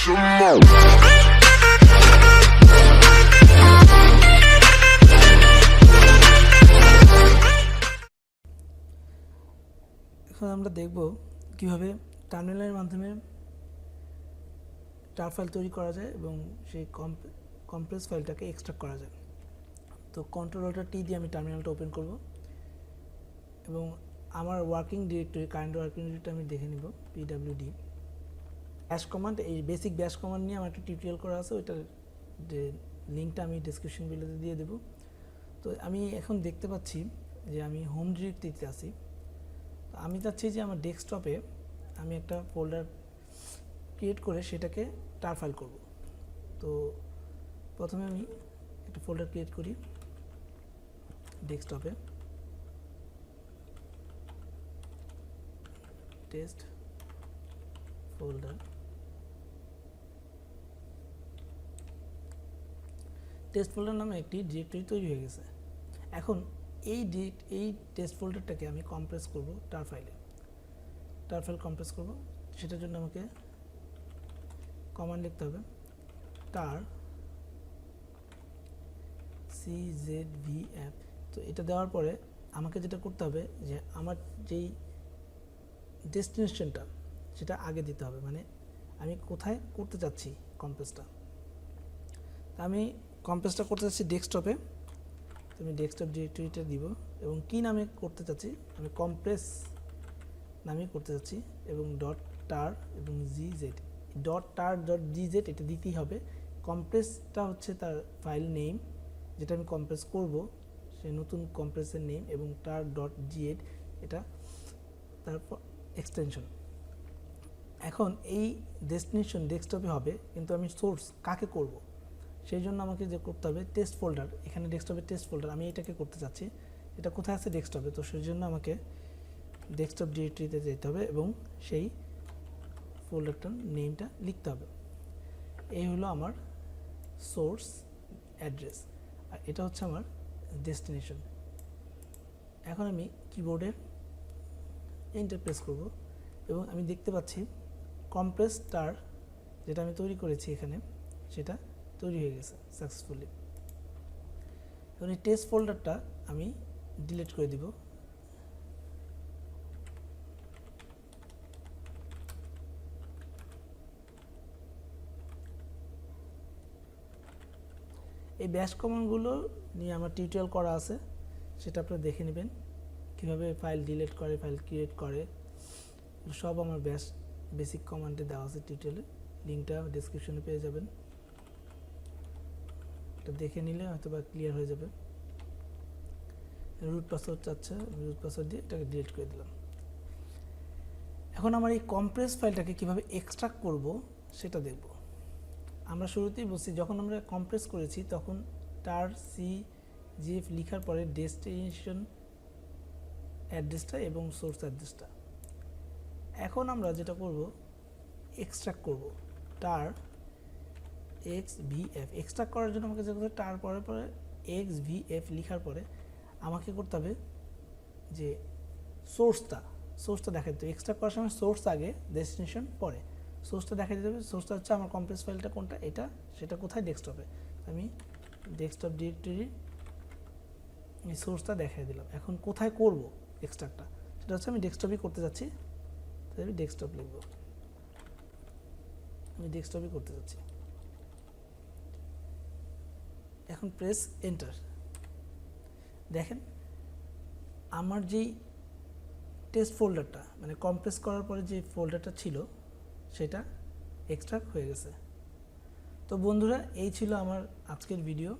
এখন আমরা দেখব কিভাবে টার্মিনালের মাধ্যমে টার ফাইল তৈরি করা যায় এবং সেই কম্প্রেস ফাইলটাকে এক্সট্রাক্ট করা যায়। তো Ctrl+T দিয়ে আমি টার্মিনালটা ওপেন করব এবং আমার working directory, current working directory আমি দেখে নিব pwd ব্যাশ কমান্ড। এই বেসিক ব্যাশ কমান্ড নিয়ে আমার একটা টিউটোরিয়াল করা আছে, ওইটার যে লিঙ্কটা আমি ডেসক্রিপশন বিলোতে দিয়ে দেব। তো আমি এখন দেখতে পাচ্ছি যে আমি হোম ডিরেক্টরিতে আছি। আমি চাচ্ছি যে আমার ডেস্কটপে আমি একটা ফোল্ডার ক্রিয়েট করে সেটাকে টার ফাইল করব। তো প্রথমে আমি একটা ফোল্ডার ক্রিয়েট করি ডেস্কটপে, টেস্ট ফোল্ডার। টেস্ট ফোল্ডার নামে একটি ডিরেক্টরি তৈরি হয়ে গেছে। এখন এই টেস্ট ফোল্ডারটাকে আমি কম্প্রেস করব টার ফাইলে। টার ফাইল কম্প্রেস করব, সেটার জন্য আমাকে কমান্ড লিখতে হবে tar.gz। তো এটা দেওয়ার পরে আমাকে যেটা করতে হবে যে আমার যেই ডেস্টিনেশনটা সেটা আগে দিতে হবে, মানে আমি কোথায় করতে চাচ্ছি কম্প্রেসটা। আমি কম্প্রেসটা করতে চাচ্ছি ডেস্কটপে, তো আমি ডেস্কটপ ডিরেক্টরিটা দিব এবং কি নামে করতে চাচ্ছি, আমি কম্প্রেস নামে করতে চাচ্ছি এবং .tar এবং gz, .tar.gz এটা দিতেই হবে। কম্প্রেসটা হচ্ছে তার ফাইল নেম, যেটা আমি কম্প্রেস করব সেই নতুন কম্প্রেসের নেম, এবং tar.gz এটা তারপর এক্সটেনশন। এখন এই ডেস্টিনেশন ডেস্কটপে হবে, কিন্তু আমি সোর্স কাকে করব সেই জন্য আমাকে যে করতে হবে টেস্ট ফোল্ডার। এখানে ডেস্কটপে টেস্ট ফোল্ডার, আমি এটাকে করতে চাচ্ছি। এটা কোথায় আছে? ডেস্কটপে। তো সেই জন্য আমাকে ডেস্কটপ ডিরেক্টরিতে যেতে হবে এবং সেই ফোল্ডারটার নেমটা লিখতে হবে। এই হলো আমার সোর্স অ্যাড্রেস, আর এটা হচ্ছে আমার ডেস্টিনেশন। এখন আমি কিবোর্ডের এন্টার প্রেস করব এবং আমি দেখতে পাচ্ছি কম্প্রেস টার যেটা আমি তৈরি করেছি এখানে, সেটা তৈরি হয়ে গেছে সাকসেসফুলি। এখন এই টেস্ট ফোল্ডারটা আমি ডিলিট করে দিব। এই ব্যাশ কমান্ডগুলো নিয়ে আমার টিউটোরিয়াল করা আছে, সেটা আপনারা দেখে নেবেন কীভাবে ফাইল ডিলিট করে, ফাইল ক্রিয়েট করে, সব আমার বেসিক কমান্ডে দেওয়া আছে টিউটোরিয়ালে। লিঙ্কটা ডেসক্রিপশনে পেয়ে যাবেন, এটা দেখে নিলে হয়তো বা ক্লিয়ার হয়ে যাবে। রুট পাসওয়ার্ড চাচ্ছে, রুট পাসওয়ার্ড দিয়ে এটাকে ডিলিট করে দিলাম। এখন আমার এই কম্প্রেস ফাইলটাকে কিভাবে এক্সট্রাক্ট করব সেটা দেখব। আমরা শুরুতেই বলছি, যখন আমরা কম্প্রেস করেছি তখন tar.gz লেখার পরে ডেস্টিনেশন অ্যাড্রেসটা এবং সোর্স অ্যাড্রেসটা। এখন আমরা যেটা করব, এক্সট্রাক্ট করব tar.xvf। এক্সট্রাক্ট করার জন্য আমাকে যেটা করতে, টার পরে xvf লেখার পরে আমাকে করতে হবে যে সোর্সটা দেখাই দিতে হবে। এক্সট্রাক্ট করার সময় সোর্স আগে, ডেস্টিনেশন পরে। সোর্সটা দেখাই দিতে হবে। সোর্সটা হচ্ছে আমার কম্প্রেস ফাইলটা কোনটা, এটা, সেটা কোথায়? ডেস্কটপে। আমি ডেস্কটপ ডিরেক্টরি এই সোর্সটা দেখাই দিলাম। এখন কোথায় করব এক্সট্রাক্টটা, সেটা হচ্ছে আমি ডেস্কটপই করতে যাচ্ছি, তাই আমি ডেস্কটপ লিখব। আমি ডেস্কটপই করতে যাচ্ছি। এখন প্রেস এন্টার। দেখেন আমার যেই টেস্ট ফোল্ডারটা, মানে কম্প্রেস করার পরে যে ফোল্ডারটা ছিল সেটা এক্সট্রাক্ট হয়ে গেছে। তো বন্ধুরা, এই ছিল আমার আজকের ভিডিও।